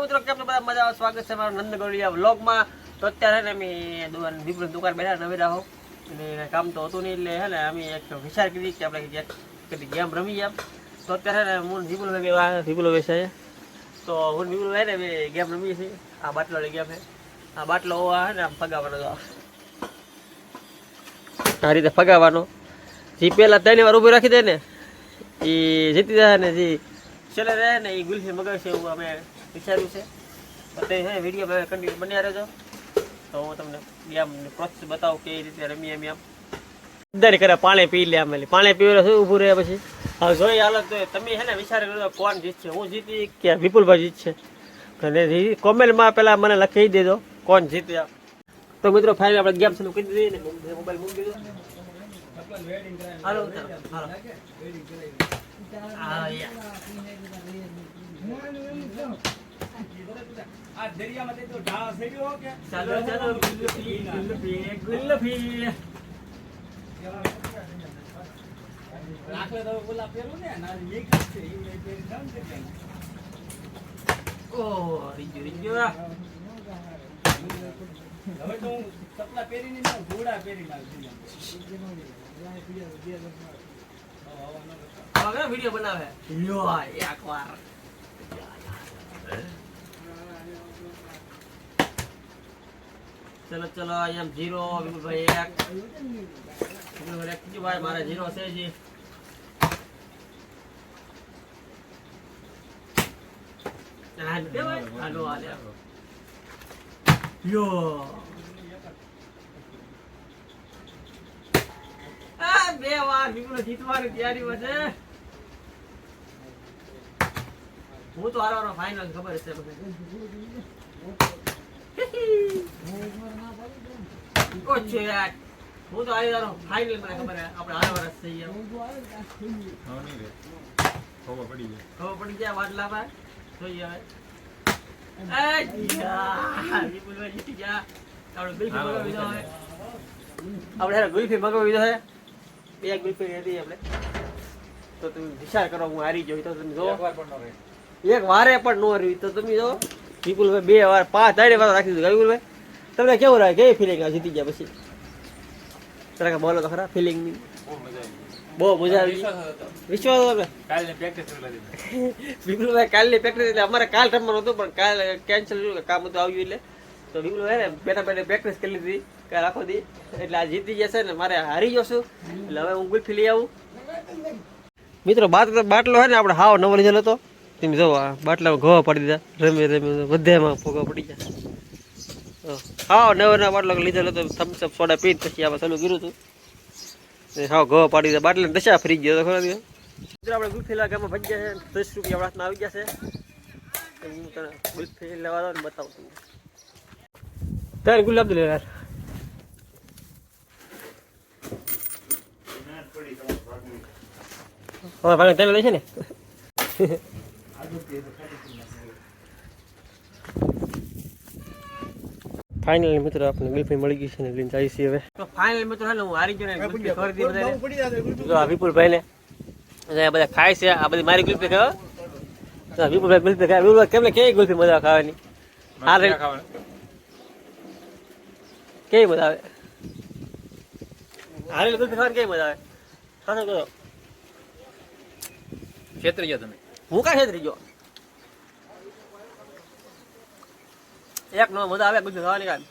મિત્રો કેમ છો બધા મજામાં? સ્વાગત છે મારું નંદગોળિયા વ્લોગમાં. તો અત્યારે ને અમે દુકાન બેઠા નવેરા હો અને કામ તો હતું નહીં એટલે હે ને અમે એક વિચાર કરી કે આપણે ગેમ રમી એમ. તો અત્યારે ને હું વિપુલ બેસાય તો હું વિપુલ ને અમે ગેમ રમીએ છીએ. આ બાટલાવાળી ગેમ છે. આ બાટલો હે ને આમ ફગાવવાનો તો આ રીતે ફગાવવાનો. જે પહેલાં 3 વાર ઊભી રાખી દે ને એ જીતી જાય ને જે છેલ્લે રહે ને એ ગુલ્ફી મગાવશે એવું અમે વિચાર્યું છે. તો હે વિડીયો કન્ટિન્યુ બન્યા રહેજો તો હું તમને ગેમ પ્રોસેસ બતાવું કેવી રીતે રમીએ એમ. બધાને કરે પાણી પી લે આમ પાણી પીવે શું ઊભું રહે પછી. હવે જોઈ હાલત તો તમે હે ને વિચાર કરો કોણ જીતશે, હું જીતી કે વિપુલભાઈ જીતશે. અને કોમેન્ટમાં પહેલાં મને લખી દેજો કોણ જીત્યા. તો મિત્રો ફાઇનલ આપણે ગેમ શરૂ કરી દીધી ને મોબાઈલ મૂકી દીધો. હાલો હાલો આ દરિયામાં તો ઢાળ સેડ્યો કે ચાલો ચાલો ગુલ્ફી રાખલે તો બોલા પેલું ને ના એક છે એ પેરી કામ છે કે ઓ રીજો હવે તો સપલા પેરીની ના ઘોડા પેરી નાખી હવે વિડિયો બનાવે લ્યો એકવાર ચલો ચલો એમ 0 વિપુલભાઈ 1 વિપુલભાઈ 1 ભાઈ મારા 0 છે જી. હાલો હાલે યો આ 2 વાર વિપુલ જીતવાની તૈયારીમાં છે. હું તો હારવાનો ફાઇનલ ખબર છે મને. કોચ યાર હું તો હારવાનો ફાઇનલ મને ખબર છે. આપણે હારવાનો છે યાર. ખબર પડી જાય વાટલામાં જોઈએ હવે. વિપુલભાઈ જીતી ગયા. આપણે ગુલ્ફી મગાવી દીધો છે. 2 ગુલ્ફી હતી આપણે. તો તમે વિચાર કરો હું હારી ગયો તો તમે જો એક વારે પણ નો રહી તો તમે જો વિપુલભાઈ 2 વાર 5 3 વાર રાખી દીધું. વિપુલભાઈ તમને કેવું રહે કેવી ફિલિંગ આવે જીતી ગયા પછી? તરકા બોલો તો ખરા ફિલિંગ ની. બહુ મજા આવી. વિશ્વાસ હતો કાલની પ્રેક્ટિસ કરી વિપુલભાઈ કાલની પ્રેક્ટિસ એટલે અમારે કાલ રમવાનું હતું પણ કાલ કેન્સલ કામ હતું આવ્યું એટલે તો વિપુલભાઈ ને બેઠા પ્રેક્ટિસ કરી લીધી કાલ આખો દી એટલે આ જીતી જશે ને મારે હારી જશું એટલે હવે હું ગુલ્ફી લઈ આવું. મિત્રો બાટલો છે ને આપણે હાવ નવો લીધેલો હતો. તમે જો બાટલામાં ઘવા પડી દીધા રમી બધામાં ફોગા પડી ગયા. હાવ નવો બાટલો લીધેલો હતો. થમ્સઅપ સોડા પીને પછી આમાં ચાલુ કર્યું હતું. હાવ ઘવા પાડી દીધા બાટલાને દશા ફરી ગયો તો ખરા મિત્રો આપણે ગુલ્ફી લેવા ગામમાં ભજી ગયા છે. 10 રૂપિયા આપણા હાથમાં આવી ગયા છે. હું તને ગુલ્ફી લેવા દો ને બતાવું તમને. તારે ગુલાબ દે યાર. હવે ભાઈ તને લે છે ને ફાઇનલી મિત્રો આપણે ગુલ્ફી મળી ગઈ છે ને લઈને આવી છીએ હવે. તો ફાઇનલી મિત્રો હે ને હું હારી ગયો ને ગુલ્ફી ખરીદી બધાને. જો આ વિપુલભાઈ ને બધા ખાય છે. આ બધી મારી ગુલ્ફી ખાવ. તો વિપુલભાઈ ગુલ્ફી ખાય. વિપુલભાઈ કેમ કેવી ગુલ્ફી મજા ખાવાની? હારે કેવી મજા આવે? હારે ગુલ્ફી ખાવાની કેવી મજા આવે? ખાસો કરો ક્ષેત્રી ગયા તમે. હું કા છેતરી ગયો? એક નો મજા આવે ગુલ્ફી ખાવાની કાંઈ